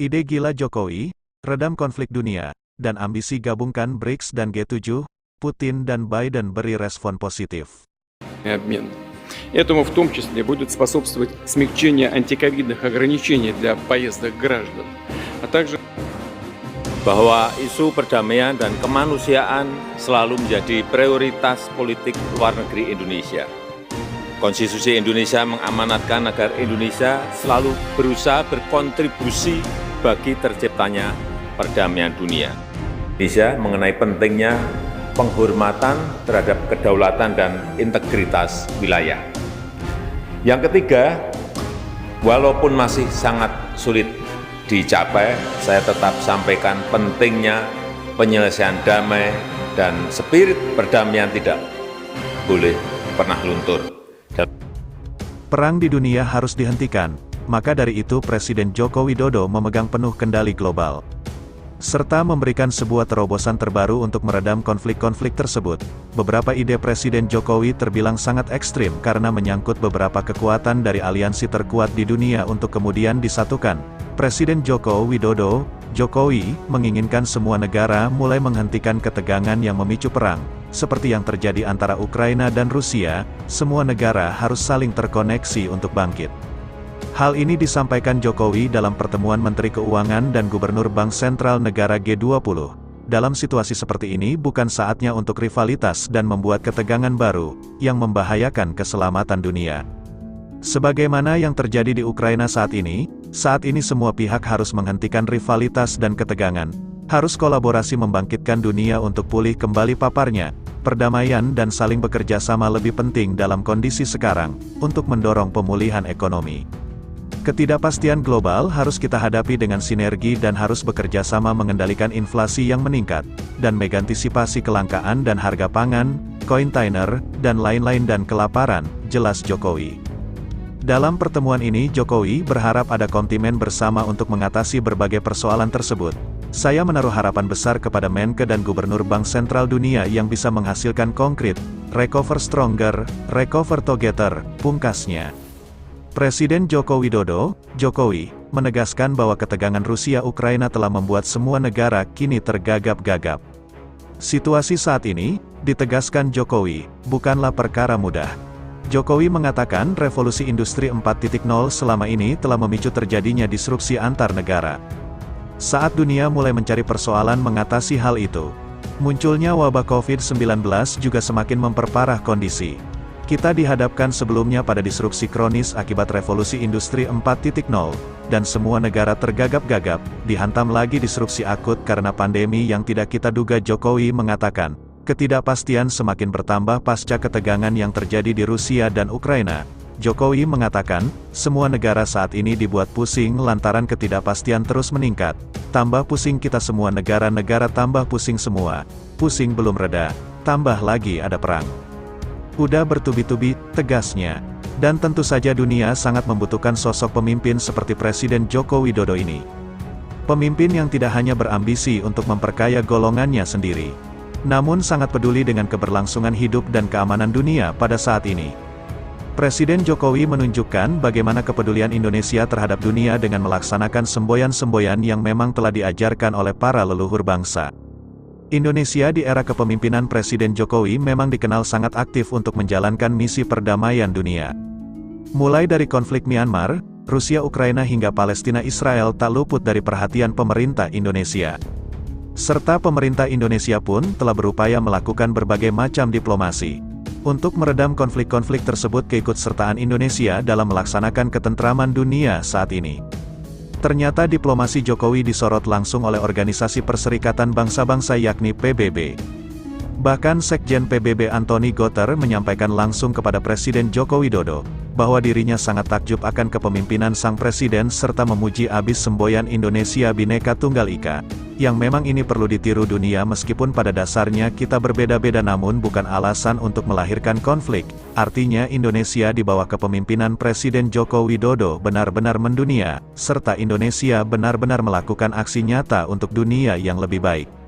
Ide gila Jokowi, redam konflik dunia, dan ambisi gabungkan BRICS dan G7, Putin dan Biden beri respon positif. Обмен. Этому в том числе будет способствовать смягчение антиковидных ограничений для поездок граждан, а также bahwa isu perdamaian dan kemanusiaan selalu menjadi prioritas politik luar negeri Indonesia. Konstitusi Indonesia mengamanatkan agar Indonesia selalu berusaha berkontribusi bagi terciptanya perdamaian dunia. Indonesia mengenai pentingnya penghormatan terhadap kedaulatan dan integritas wilayah. Yang ketiga, walaupun masih sangat sulit dicapai, saya tetap sampaikan pentingnya penyelesaian damai dan spirit perdamaian tidak boleh pernah luntur. Perang di dunia harus dihentikan, maka dari itu Presiden Joko Widodo memegang penuh kendali global, serta memberikan sebuah terobosan terbaru untuk meredam konflik-konflik tersebut. Beberapa ide Presiden Jokowi terbilang sangat ekstrim karena menyangkut beberapa kekuatan dari aliansi terkuat di dunia untuk kemudian disatukan. Presiden Joko Widodo, Jokowi, menginginkan semua negara mulai menghentikan ketegangan yang memicu perang, seperti yang terjadi antara Ukraina dan Rusia. Semua negara harus saling terkoneksi untuk bangkit. Hal ini disampaikan Jokowi dalam pertemuan Menteri Keuangan dan Gubernur Bank Sentral negara G20. Dalam situasi seperti ini bukan saatnya untuk rivalitas dan membuat ketegangan baru, yang membahayakan keselamatan dunia. Sebagaimana yang terjadi di Ukraina saat ini semua pihak harus menghentikan rivalitas dan ketegangan, harus kolaborasi membangkitkan dunia untuk pulih kembali paparnya. Perdamaian dan saling bekerja sama lebih penting dalam kondisi sekarang, untuk mendorong pemulihan ekonomi. Ketidakpastian global harus kita hadapi dengan sinergi dan harus bekerja sama mengendalikan inflasi yang meningkat, dan mengantisipasi kelangkaan dan harga pangan, kontainer, dan lain-lain dan kelaparan, jelas Jokowi. Dalam pertemuan ini Jokowi berharap ada komitmen bersama untuk mengatasi berbagai persoalan tersebut. Saya menaruh harapan besar kepada Menke dan Gubernur Bank Sentral Dunia yang bisa menghasilkan konkret, recover stronger, recover together, pungkasnya. Presiden Joko Widodo, Jokowi, menegaskan bahwa ketegangan Rusia-Ukraina telah membuat semua negara kini tergagap-gagap. Situasi saat ini, ditegaskan Jokowi, bukanlah perkara mudah. Jokowi mengatakan revolusi industri 4.0 selama ini telah memicu terjadinya disrupsi antar negara. Saat dunia mulai mencari persoalan mengatasi hal itu, munculnya wabah COVID-19 juga semakin memperparah kondisi. Kita dihadapkan sebelumnya pada disrupsi kronis akibat revolusi industri 4.0, dan semua negara tergagap-gagap, dihantam lagi disrupsi akut karena pandemi yang tidak kita duga. Jokowi mengatakan, ketidakpastian semakin bertambah pasca ketegangan yang terjadi di Rusia dan Ukraina. Jokowi mengatakan, semua negara saat ini dibuat pusing lantaran ketidakpastian terus meningkat. Tambah pusing kita semua, negara-negara tambah pusing semua. Pusing belum reda, tambah lagi ada perang. Udah bertubi-tubi, tegasnya. Dan tentu saja dunia sangat membutuhkan sosok pemimpin seperti Presiden Joko Widodo ini. Pemimpin yang tidak hanya berambisi untuk memperkaya golongannya sendiri, namun sangat peduli dengan keberlangsungan hidup dan keamanan dunia pada saat ini. Presiden Jokowi menunjukkan bagaimana kepedulian Indonesia terhadap dunia dengan melaksanakan semboyan-semboyan yang memang telah diajarkan oleh para leluhur bangsa. Indonesia di era kepemimpinan Presiden Jokowi memang dikenal sangat aktif untuk menjalankan misi perdamaian dunia. Mulai dari konflik Myanmar, Rusia Ukraina hingga Palestina Israel tak luput dari perhatian pemerintah Indonesia. Serta pemerintah Indonesia pun telah berupaya melakukan berbagai macam diplomasi untuk meredam konflik-konflik tersebut. Keikutsertaan Indonesia dalam melaksanakan ketentraman dunia saat ini. Ternyata diplomasi Jokowi disorot langsung oleh Organisasi Perserikatan Bangsa-Bangsa yakni PBB. Bahkan Sekjen PBB Anthony Guterres menyampaikan langsung kepada Presiden Joko Widodo, bahwa dirinya sangat takjub akan kepemimpinan sang presiden serta memuji abis semboyan Indonesia Bhinneka Tunggal Ika, yang memang ini perlu ditiru dunia meskipun pada dasarnya kita berbeda-beda namun bukan alasan untuk melahirkan konflik. Artinya Indonesia di bawah kepemimpinan Presiden Joko Widodo benar-benar mendunia, serta Indonesia benar-benar melakukan aksi nyata untuk dunia yang lebih baik.